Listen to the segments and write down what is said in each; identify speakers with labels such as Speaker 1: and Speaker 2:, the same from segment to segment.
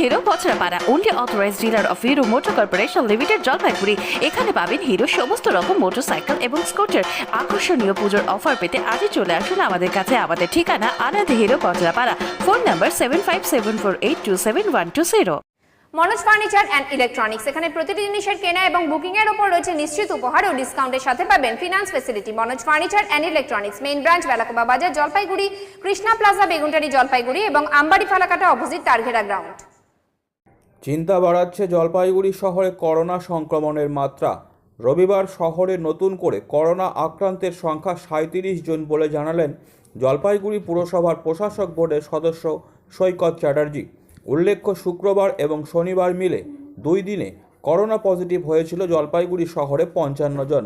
Speaker 1: Hero Bachhrapara, only authorized dealer of Hero Motor Corporation Limited, Jalpaiguri. এখানে পাবেন hero সমস্ত রকম মোটরসাইকেল এবং স্কুটার। আকর্ষণীয় পুজোর অফার পেতে আজই চলে আসুন আমাদের কাছে। আমাদের ঠিকানা Anand Hero Bachhrapara. Phone number 7574827120।
Speaker 2: Manoj furniture and electronics, এখানে প্রতিটি জিনিসের কেনা এবং বুকিং এর উপর রয়েছে নিশ্চিত উপহার ও ডিসকাউন্টের সাথে পাবেন finance facility. Manoj furniture and electronics, main branch Belakoba বাজার, জলপাইগুড়ি, কৃষ্ণা প্লাজা, বেগুনটারি, জলপাইগুড়ি এবং আমবাড়ি ফালাকাটা অপোজিট তারঘেরা গ্রাউন্ড।
Speaker 3: চিন্তা বাড়াচ্ছে জলপাইগুড়ি শহরে করোনা সংক্রমণের মাত্রা। রবিবার শহরে নতুন করে করোনা আক্রান্তের সংখ্যা 37 জন বলে জানালেন জলপাইগুড়ি পুরসভার প্রশাসক বোর্ডের সদস্য সৈকত চ্যাটার্জি। উল্লেখ্য, শুক্রবার এবং শনিবার মিলে 2 দিনে করোনা পজিটিভ হয়েছিল জলপাইগুড়ি শহরে 55 জন।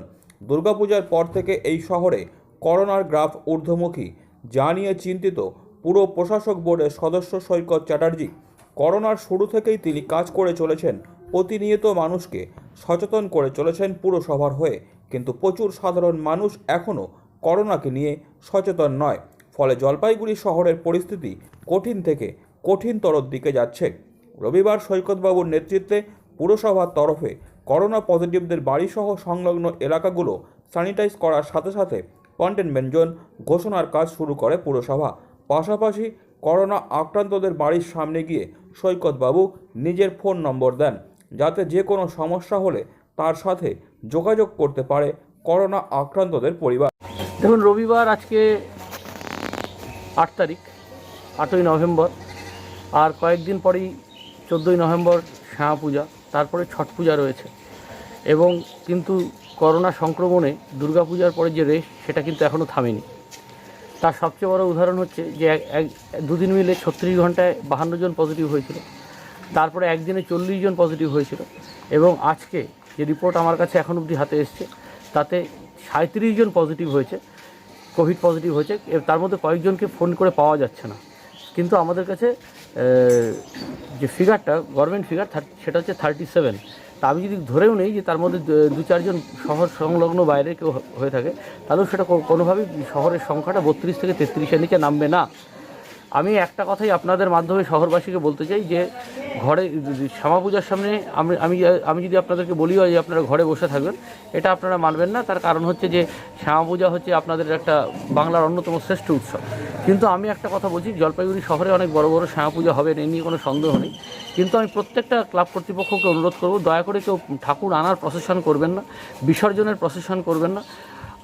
Speaker 3: দুর্গাপূজার পর থেকে এই শহরে করোনার গ্রাফ ঊর্ধ্বমুখী, যা নিয়ে চিন্তিত পুরো প্রশাসক বোর্ডের সদস্য সৈকত চ্যাটার্জি। করোনার শুরু থেকেই তিনি কাজ করে চলেছেন, প্রতিনিয়ত মানুষকে সচেতন করে চলেছেন পুরসভার হয়ে, কিন্তু প্রচুর সাধারণ মানুষ এখনও করোনাকে নিয়ে সচেতন নয়। ফলে জলপাইগুড়ি শহরের পরিস্থিতি কঠিন থেকে কঠিনতর দিকে যাচ্ছে। রবিবার সৈকতবাবুর নেতৃত্বে পুরসভার তরফে করোনা পজিটিভদের বাড়িসহ সংলগ্ন এলাকাগুলো স্যানিটাইজ করার সাথে সাথে কন্টেনমেন্ট জোন ঘোষণার কাজ শুরু করে পুরসভা। পাশাপাশি করোনা আক্রান্তদের বাড়ির সামনে গিয়ে সৈকতবাবু নিজের ফোন নম্বর দেন, যাতে যে কোনো সমস্যা হলে তার সাথে যোগাযোগ করতে পারে করোনা আক্রান্তদের পরিবার।
Speaker 4: দেখুন, রবিবার আজকে 8 তারিখ, 8ই নভেম্বর, আর কয়েকদিন পরেই 14ই নভেম্বর শ্যামা পূজা, তারপরে ছট পূজা রয়েছে। এবং কিন্তু করোনা সংক্রমণে দুর্গাপূজার পরে যে রেশ, সেটা কিন্তু এখনও থামেনি। তার সবচেয়ে বড় উদাহরণ হচ্ছে যে 2 দিন মিলে 36 ঘন্টায় 52 জন পজিটিভ হয়েছিল, তারপরে একদিনে 40 জন পজিটিভ হয়েছিল, এবং আজকে যে রিপোর্ট আমার কাছে এখন অবধি হাতে এসছে তাতে 37 জন পজিটিভ হয়েছে, কোভিড পজিটিভ হয়েছে। তার মধ্যে কয়েকজনকে ফোন করে পাওয়া যাচ্ছে না, কিন্তু আমাদের কাছে যে ফিগারটা গভর্নমেন্ট ফিগার সেটা হচ্ছে 37। তা আমি যদি ধরেও নেই যে তার মধ্যে 2-4 জন শহর সংলগ্ন বাইরে কেউ হয়ে থাকে, তাহলেও সেটা কোনোভাবেই শহরের সংখ্যাটা 32 থেকে 33-এর নিচে নামবে না। আমি একটা কথাই আপনাদের মাধ্যমে শহরবাসীকে বলতে চাই যে ঘরে শ্যামা পূজার সামনে আমি যদি আপনাদেরকে বলি যে আপনারা ঘরে বসে থাকবেন, এটা আপনারা মানবেন না। তার কারণ হচ্ছে যে শ্যামা পূজা হচ্ছে আপনাদের একটা বাংলার অন্যতম শ্রেষ্ঠ উৎসব। কিন্তু আমি একটা কথা বলছি, জলপাইগুড়ি শহরে অনেক বড় বড় শ্যামা পূজা হবে, এই নিয়ে কোনো সন্দেহ নেই। কিন্তু আমি প্রত্যেকটা ক্লাব কর্তৃপক্ষকে অনুরোধ করব, দয়া করে কেউ ঠাকুর আনার প্রসেশন করবেন না, বিসর্জনের প্রসেশন করবেন না।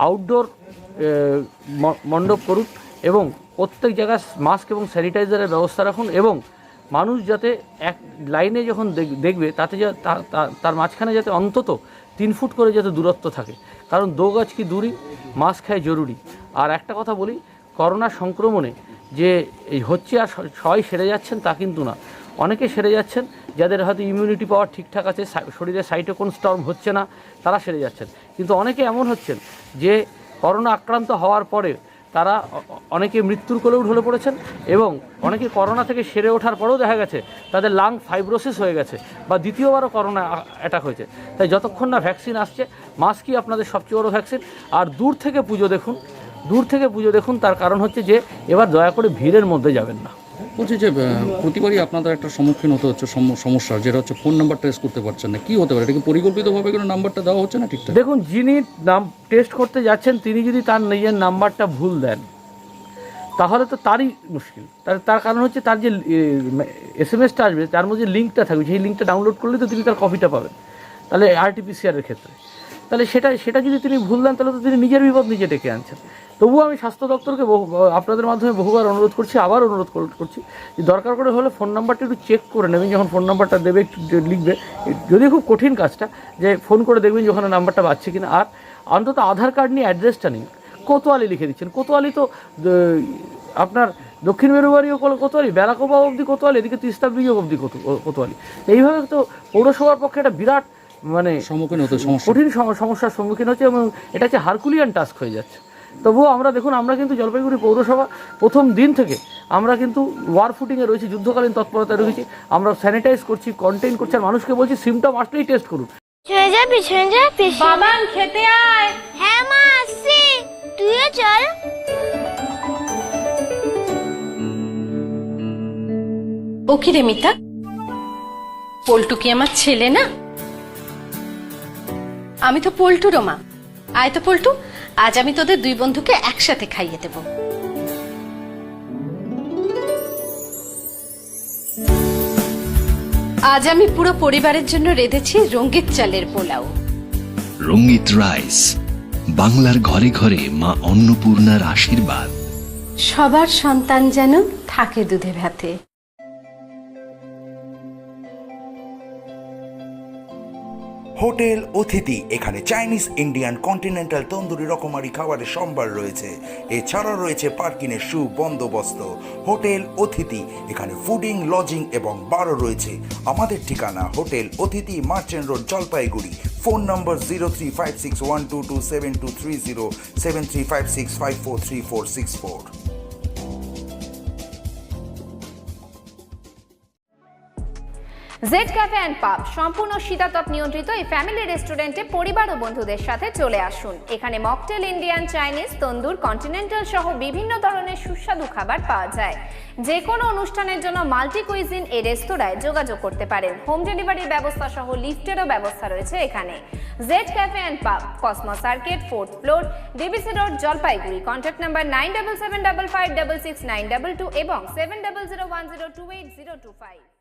Speaker 4: আউটডোর মণ্ডপ করুন এবং প্রত্যেক জায়গায় মাস্ক এবং স্যানিটাইজারের ব্যবস্থা রাখুন, এবং মানুষ যাতে এক লাইনে যখন দেখবে তাতে তার মাঝখানে যাতে অন্তত 3 ফুট করে যাতে দূরত্ব থাকে, কারণ 2 গজ কি দূরই, মাস্ক হয় জরুরি। আর একটা কথা বলি, করোনা সংক্রমণে যে হচ্ছে আর সবাই সেরে যাচ্ছেন তা কিন্তু না। অনেকে সেরে যাচ্ছেন যাদের হয়তো ইমিউনিটি পাওয়ার ঠিকঠাক আছে, শরীরে সাইটোকিন স্টর্ম হচ্ছে না, তারা সেরে যাচ্ছেন। কিন্তু অনেকে এমন হচ্ছেন যে করোনা আক্রান্ত হওয়ার পরে তারা অনেকে মৃত্যুর কোলেও ঢলে পড়েছেন, এবং অনেকে করোনা থেকে সেরে ওঠার পরেও দেখা গেছে তাদের লাং ফাইব্রোসিস হয়ে গেছে বা দ্বিতীয়বারও করোনা অ্যাটাক হয়েছে। তাই যতক্ষণ না ভ্যাকসিন আসছে, মাস্কই আপনাদের সবচেয়ে বড় ভ্যাকসিন। আর দূর থেকে পুজো দেখুন, তার কারণ হচ্ছে যে এবার দয়া করে ভিড়ের মধ্যে যাবেন না।
Speaker 5: বলছি যে প্রতিবারই আপনাদের একটা সম্মুখীন হতে হচ্ছে সমস্যা, যেটা হচ্ছে ফোন নাম্বার ট্রেস করতে পারছেন না। কি হতে পারে? এটা কি পরিকল্পিতভাবে কোনো নাম্বারটা দেওয়া হচ্ছে না ঠিকঠাক?
Speaker 4: দেখুন, যিনি টেস্ট করতে যাচ্ছেন তিনি যদি তার নিজের নাম্বারটা ভুল দেন, তাহলে তো তারই মুশকিল। তার কারণ হচ্ছে তার যে SMS-টা আসবে তার মধ্যে লিঙ্কটা থাকবে, সেই লিঙ্কটা ডাউনলোড করলে তো তিনি তার কপিটা পাবেন, তাহলে RT-PCR-এর ক্ষেত্রে। তাহলে সেটা যদি তিনি ভুল দেন, তাহলে তো তিনি নিজের বিপদ নিজে ডেকে আনছেন। তবুও আমি স্বাস্থ্য দপ্তরকে আপনাদের মাধ্যমে বহুবার অনুরোধ করছি, আবার অনুরোধ করছি যে দরকার করে হলে ফোন নাম্বারটা একটু চেক করে নেবেন। যখন ফোন নাম্বারটা দেবে একটু লিখবে, যদি খুব কঠিন কাজটা, যে ফোন করে দেখবেন যে ওখানে নাম্বারটা পাচ্ছে কিনা। আর অন্তত আধার কার্ড নিয়ে অ্যাড্রেসটা নিন। কোতোয়ালি লিখে দিচ্ছেন, কোতোয়ালি তো আপনার দক্ষিণ মেরুবাড়িও কোতোয়ালি, বেলাকোবা অবধি কোতোয়ালি, এদিকে তিস্তা ব্রিজ অবধি কোতোয়ালি। এইভাবে তো পৌরসভার পক্ষে একটা বিরাট কঠিন সমস্যার সম্মুখীন হচ্ছে, এবং এটা হচ্ছে হারকুলিয়ান টাস্ক হয়ে যাচ্ছে। তবুও আমরা কিন্তু জলপাইগুড়ি পৌরসভা প্রথম দিন থেকে আমরা কিন্তু ওয়ার ফুটিংয়ে রয়েছি, যুদ্ধকালীন তৎপরতায় রয়েছি। আমরা স্যানিটাইজ করছি, কন্টেইন করছি, আর মানুষকে বলছি সিমটম আসলেই টেস্ট করুন।
Speaker 2: বাবান খেতে আয়।
Speaker 6: হ্যাঁ মা, আসছি, তুইও চল।
Speaker 1: ওকে রে মিতা,
Speaker 7: পল্টু কি আমার ছেলে না? আমি তো পল্টুরও মা। আয় তো পল্টু, আজ আমি তোদের দুই বন্ধুকে একসাথে খাইয়ে দেব। আজ আমি পুরো পরিবারের জন্য রেঁধেছি রঙ্গিত চালের পোলাও।
Speaker 8: রঙ্গিত রাইস, বাংলার ঘরে ঘরে মা অন্নপূর্ণার আশীর্বাদ।
Speaker 7: সবার সন্তান যেন থাকে দুধে ভাতে।
Speaker 9: হোটেল অতিথি, এখানে চাইনিজ, ইন্ডিয়ান, কন্টিনেন্টাল, তন্দুরি রকমারি খাবারের সম্ভার রয়েছে। এছাড়াও রয়েছে পার্কিংয়ের সুবন্দোবস্ত। হোটেল অতিথি, এখানে ফুডিং, লজিং এবং বারও রয়েছে। আমাদের ঠিকানা হোটেল অতিথি, merchant road, Jalpaiguri. Phone number 0356122723 7356543464।
Speaker 2: Z cafe and পাব সম্পূর্ণ শীতাতপ নিয়ন্ত্রিত এই ফ্যামিলি রেস্টুরেন্টে পরিবার ও বন্ধুদের সাথে চলে আসুন। এখানে মকটেল, ইন্ডিয়ান, চাইনিজ, তন্দুর, কন্টিনেন্টাল সহ বিভিন্ন ধরনের সুস্বাদু খাবার পাওয়া যায়। যে কোনো অনুষ্ঠানের জন্য মাল্টি কুইজিন এই রেস্তোরাঁয় যোগাযোগ করতে পারেন। হোম ডেলিভারির ব্যবস্থা সহ লিফটেরও ব্যবস্থা রয়েছে এখানে। জেড ক্যাফে অ্যান্ড পাব, Cosmo circuit, 4th floor, DBC road, Jalpaiguri. Contact number 9775566922 এবং 7001028025।